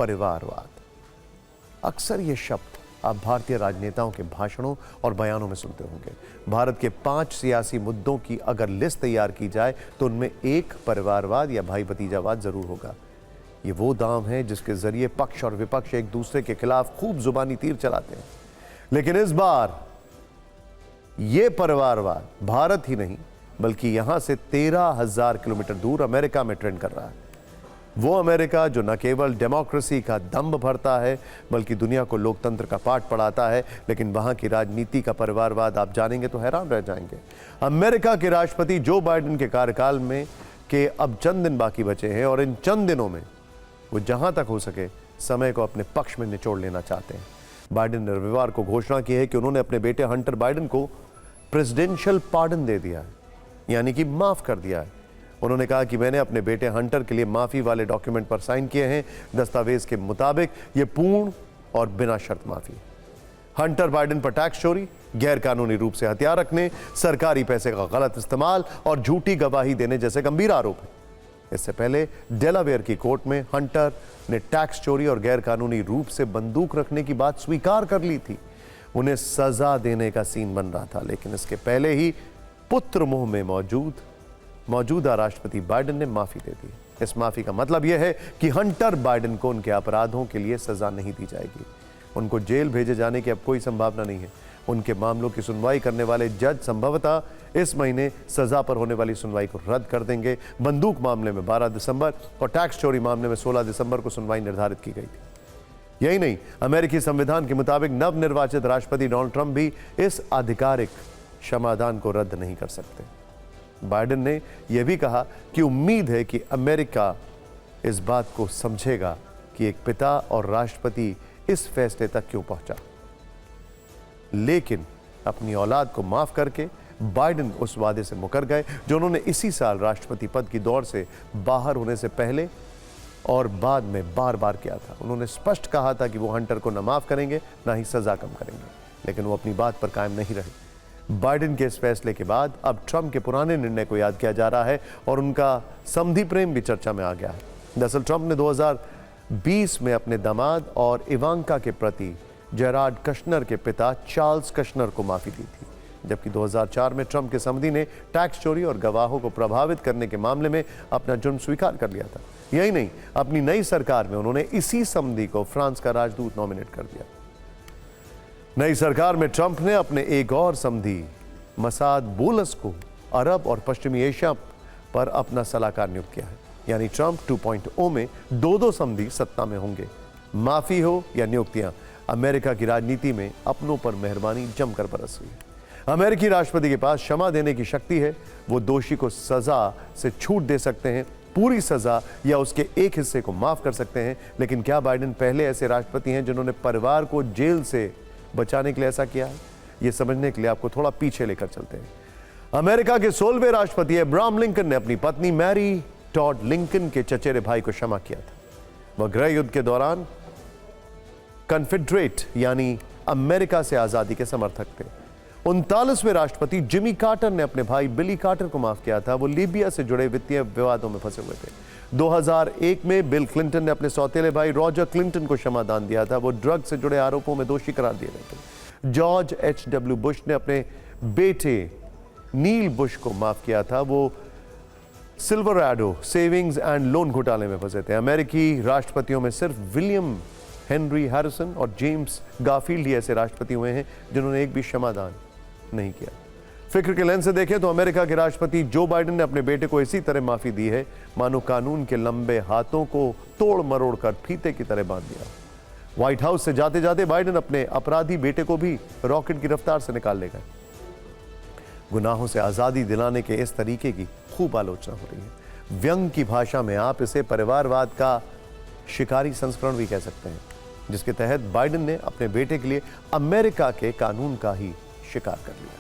परिवारवाद। अक्सर ये शब्द आप भारतीय राजनेताओं के भाषणों और बयानों में सुनते होंगे। भारत के 5 सियासी मुद्दों की अगर लिस्ट तैयार की जाए तो उनमें एक परिवारवाद या भाई भतीजावाद जरूर होगा। ये वो दांव है जिसके जरिए पक्ष और विपक्ष एक दूसरे के खिलाफ खूब जुबानी तीर चलाते हैं। लेकिन इस बार ये परिवारवाद भारत ही नहीं बल्कि यहां से 13,000 किलोमीटर दूर अमेरिका में ट्रेंड कर रहा है। वो अमेरिका जो न केवल डेमोक्रेसी का दंभ भरता है बल्कि दुनिया को लोकतंत्र का पाठ पढ़ाता है, लेकिन वहां की राजनीति का परिवारवाद आप जानेंगे तो हैरान रह जाएंगे। अमेरिका के राष्ट्रपति जो बाइडेन के कार्यकाल में के अब चंद दिन बाकी बचे हैं और इन चंद दिनों में वो जहां तक हो सके समय को अपने पक्ष में निचोड़ लेना चाहते हैं। बाइडेन ने रविवार को घोषणा की है कि उन्होंने अपने बेटे हंटर बाइडेन को प्रेसिडेंशियल पार्डन दे दिया है, यानी कि माफ कर दिया है। उन्होंने कहा कि मैंने अपने बेटे हंटर के लिए माफी वाले डॉक्यूमेंट पर साइन किए हैं। दस्तावेज के मुताबिक यह पूर्ण और बिना शर्त माफी है। हंटर बाइडेन पर टैक्स चोरी, गैर कानूनी रूप से हथियार रखने, सरकारी पैसे का गलत इस्तेमाल और झूठी गवाही देने जैसे गंभीर आरोप हैं। इससे पहले डेलावेयर की कोर्ट में हंटर ने टैक्स चोरी और गैर कानूनी रूप से बंदूक रखने की बात स्वीकार कर ली थी। उन्हें सजा देने का सीन बन रहा था, लेकिन इसके पहले ही पुत्र मुंह में मौजूदा राष्ट्रपति बाइडेन ने माफी दे दी। इस माफी का मतलब यह है कि हंटर बाइडेन को उनके अपराधों के लिए सजा नहीं दी जाएगी। उनको जेल भेजे जाने की अब कोई संभावना नहीं है। उनके मामलों की सुनवाई करने वाले जज संभवतः इस महीने सजा पर होने वाली सुनवाई को रद्द कर देंगे। बंदूक मामले में 12 दिसंबर और टैक्स चोरी मामले में 16 दिसंबर को सुनवाई निर्धारित की गई थी। यही नहीं, अमेरिकी संविधान के मुताबिक नवनिर्वाचित राष्ट्रपति डोनाल्ड ट्रंप भी इस आधिकारिक क्षमादान को रद्द नहीं कर सकते। बाइडेन ने यह भी कहा कि उम्मीद है कि अमेरिका इस बात को समझेगा कि एक पिता और राष्ट्रपति इस फैसले तक क्यों पहुंचा। लेकिन अपनी औलाद को माफ करके बाइडेन उस वादे से मुकर गए जो उन्होंने इसी साल राष्ट्रपति पद की दौड़ से बाहर होने से पहले और बाद में बार बार किया था। उन्होंने स्पष्ट कहा था कि वो हंटर को न माफ करेंगे न ही सजा कम करेंगे, लेकिन वो अपनी बात पर कायम नहीं रहे। बाइडेन के इस फैसले के बाद अब ट्रंप के पुराने निर्णय को याद किया जा रहा है और उनका समधी प्रेम भी चर्चा में आ गया है। दरअसल ट्रंप ने 2020 में अपने दामाद और इवांका के प्रति जेराड कश्नर के पिता चार्ल्स कश्नर को माफी दी थी, जबकि 2004 में ट्रंप के समधी ने टैक्स चोरी और गवाहों को प्रभावित करने के मामले में अपना जुर्म स्वीकार कर लिया था। यही नहीं, अपनी नई सरकार में उन्होंने इसी समधी को फ्रांस का राजदूत नॉमिनेट कर दिया। नई सरकार में ट्रंप ने अपने एक और समधी मसाद बोलस को अरब और पश्चिमी एशिया पर अपना सलाहकार नियुक्त किया है। यानी ट्रंप 2.0 में दो समधी सत्ता में होंगे। माफी हो या नियुक्तियां, अमेरिका की राजनीति में अपनों पर मेहरबानी जमकर बरस हुई है। अमेरिकी राष्ट्रपति के पास क्षमा देने की शक्ति है। वो दोषी को सजा से छूट दे सकते हैं, पूरी सजा या उसके एक हिस्से को माफ कर सकते हैं। लेकिन क्या बाइडेन पहले ऐसे राष्ट्रपति हैं जिन्होंने परिवार को जेल से बचाने के लिए ऐसा किया है? ये समझने के लिए आपको थोड़ा पीछे लेकर चलते हैं। अमेरिका के 16वें राष्ट्रपति अब्राहम लिंकन ने अपनी पत्नी मैरी टॉड लिंकन के चचेरे भाई को क्षमा किया था। वह गृह युद्ध के दौरान कन्फेडरेट यानी अमेरिका से आजादी के समर्थक थे। 39वें राष्ट्रपति जिमी कार्टर ने अपने भाई बिली कार्टर को माफ किया था। वो लीबिया से जुड़े वित्तीय विवादों में फंसे हुए थे। 2001 में बिल क्लिंटन ने अपने सौतेले भाई रॉजर क्लिंटन को क्षमादान दिया था। वो ड्रग से जुड़े आरोपों में दोषी करार दिए गए थे। George H.W. बुश ने अपने बेटे नील बुश को माफ किया था। वो सिल्वराडो सेविंग्स एंड लोन घोटाले में फंसे थे। अमेरिकी राष्ट्रपतियों में सिर्फ विलियम हेनरी हैरिसन और जेम्स गारफील्ड ही ऐसे राष्ट्रपति हुए हैं जिन्होंने एक भी क्षमादान नहीं किया। फिक्र के लेंस से देखें तो अमेरिका के राष्ट्रपति जो बाइडेन ने अपने बेटे को इसी तरह माफी दी है मानो कानून के लंबे हाथों को तोड़ मरोड़ कर फीते की तरह बांध दिया। व्हाइट हाउस से जाते जाते बाइडेन अपने अपराधी बेटे को भी रॉकेट की रफ्तार से निकाल ले गए। गुनाहों से आजादी दिलाने के इस तरीके की खूब आलोचना हो रही है। व्यंग की भाषा में आप इसे परिवारवाद का शिकारी संस्करण भी कह सकते हैं, जिसके तहत बाइडेन ने अपने बेटे के लिए अमेरिका के कानून का ही शिकार कर लिया।